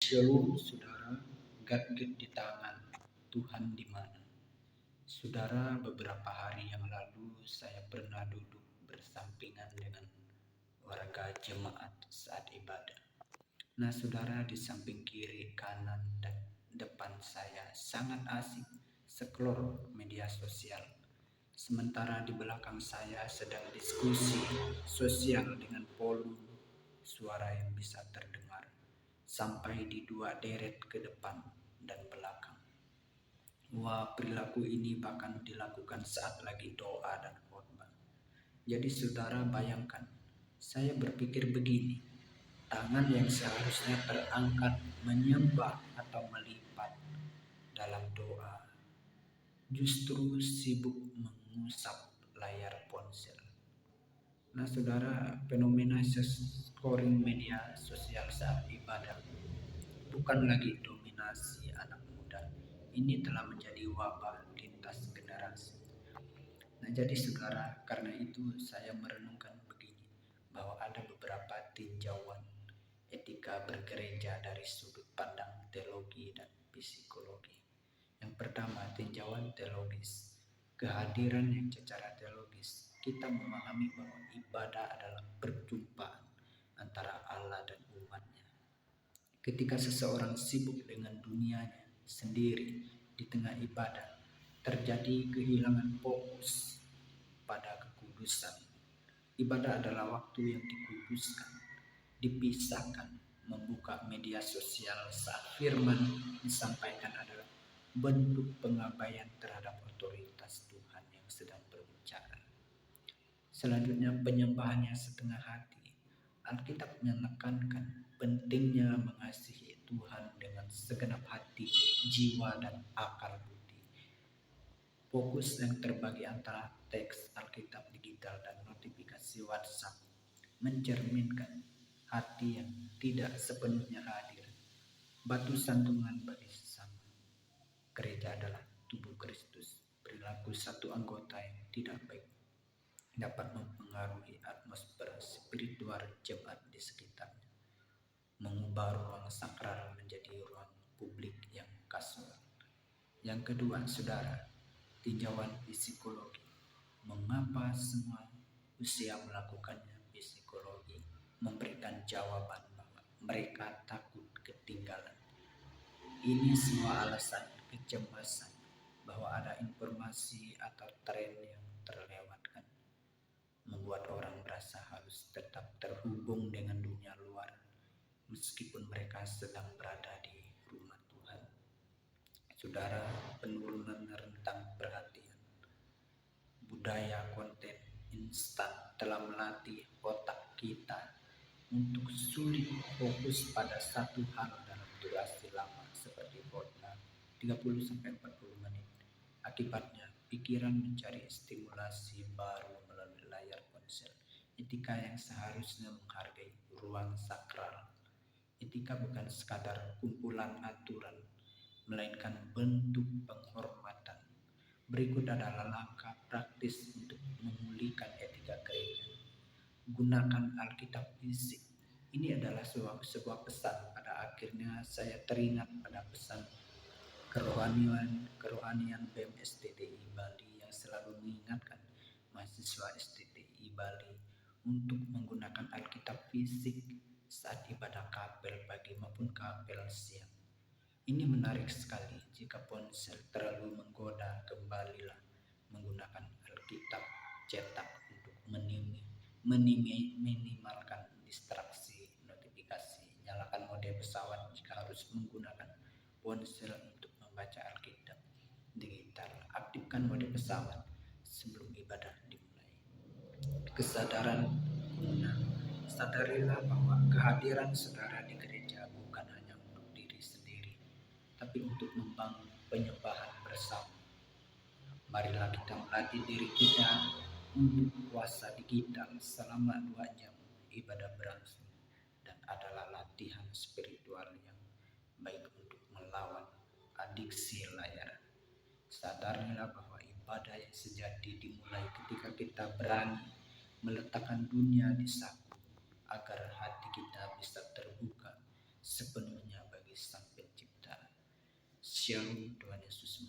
Shalom saudara, gadget di tangan, Tuhan di mana? Saudara, beberapa hari yang lalu saya pernah duduk bersampingan dengan warga jemaat saat ibadah. Nah saudara, di samping kiri, kanan, dan depan saya sangat asik scroll media sosial. Sementara di belakang saya sedang diskusi sosial dengan volume suara yang bisa terdengar sampai di dua deret ke depan dan belakang. Wah, perilaku ini bahkan dilakukan saat lagi doa dan khotbah. Jadi saudara bayangkan, saya berpikir begini, tangan yang seharusnya terangkat menyembah atau melipat dalam doa justru sibuk mengusap layar ponsel. Nah saudara, fenomena scoring media sosial saat ibadah bukan lagi dominasi anak muda. Ini telah menjadi wabah lintas generasi. Nah jadi saudara, karena itu saya merenungkan begini, bahwa ada beberapa tinjauan etika bergereja dari sudut pandang teologi dan psikologi. Yang pertama, tinjauan teologis. Kehadiran yang secara teologis, kita memahami bahwa ibadah adalah perjumpaan antara Allah dan umatnya. Ketika seseorang sibuk dengan dunianya sendiri di tengah ibadah, terjadi kehilangan fokus pada kekudusan. Ibadah adalah waktu yang dikuduskan, dipisahkan, membuka media sosial saat firman disampaikan adalah bentuk pengabaian terhadap otoritas Tuhan yang sedang berbicara. Selanjutnya, penyembahannya setengah hati. Alkitab menekankan pentingnya mengasihi Tuhan dengan segenap hati, jiwa, dan akal budi. Fokus yang terbagi antara teks Alkitab digital dan notifikasi WhatsApp mencerminkan hati yang tidak sepenuhnya hadir. Batu sandungan bagi sesama. Gereja adalah tubuh Kristus. Perilaku satu anggota yang tidak baik dapat mempengaruhi atmosfer spiritual jemaat di sekitarnya, mengubah ruang sakral menjadi ruang publik yang kasual. Yang kedua, saudara, tinjauan psikologi. Mengapa semua usia melakukannya? Psikologi memberikan jawaban bahwa mereka takut ketinggalan. Ini semua alasan kecemasan bahwa ada informasi atau tren yang terlewatkan, membuat orang merasa harus tetap terhubung dengan dunia luar meskipun mereka sedang berada di rumah Tuhan. Saudara, penurunan rentang perhatian. Budaya konten instan telah melatih otak kita untuk sulit fokus pada satu hal dalam durasi lama seperti khotbah 30-40 menit. Akibatnya, pikiran mencari stimulasi baru melalui layar ponsel. Etika yang seharusnya menghargai ruang sakral. Etika bukan sekadar kumpulan aturan, melainkan bentuk penghormatan. Berikut adalah langkah praktis untuk memulihkan etika gereja. Gunakan Alkitab fisik. Ini adalah sebuah pesan. Pada akhirnya saya teringat pada pesan kerohanian BEM STTI Bali yang selalu mengingatkan mahasiswa STTI Bali untuk menggunakan Alkitab fisik saat ibadah kapel pagi maupun kapel siang. Ini menarik sekali. Jika ponsel terlalu menggoda, kembalilah menggunakan Alkitab cetak untuk minimalkan distraksi notifikasi. Nyalakan mode pesawat jika harus menggunakan ponsel untuk membaca Alkitab digital. Aktifkan mode pesawat sebelum ibadah dimulai. Kesadaran guna. Sadarilah bahwa kehadiran saudara di gereja bukan hanya untuk diri sendiri, tapi untuk membangun penyembahan bersama. Marilah kita melatih diri kita untuk puasa digital selama 2 jam ibadah berlangsung, dan adalah latihan spiritual yang baik untuk melawan adiksi layar. Sadarilah bahwa ibadah yang sejati dimulai ketika kita berani meletakkan dunia di saku, agar hati kita bisa terbuka sepenuhnya bagi Shalom, Tuhan Yesus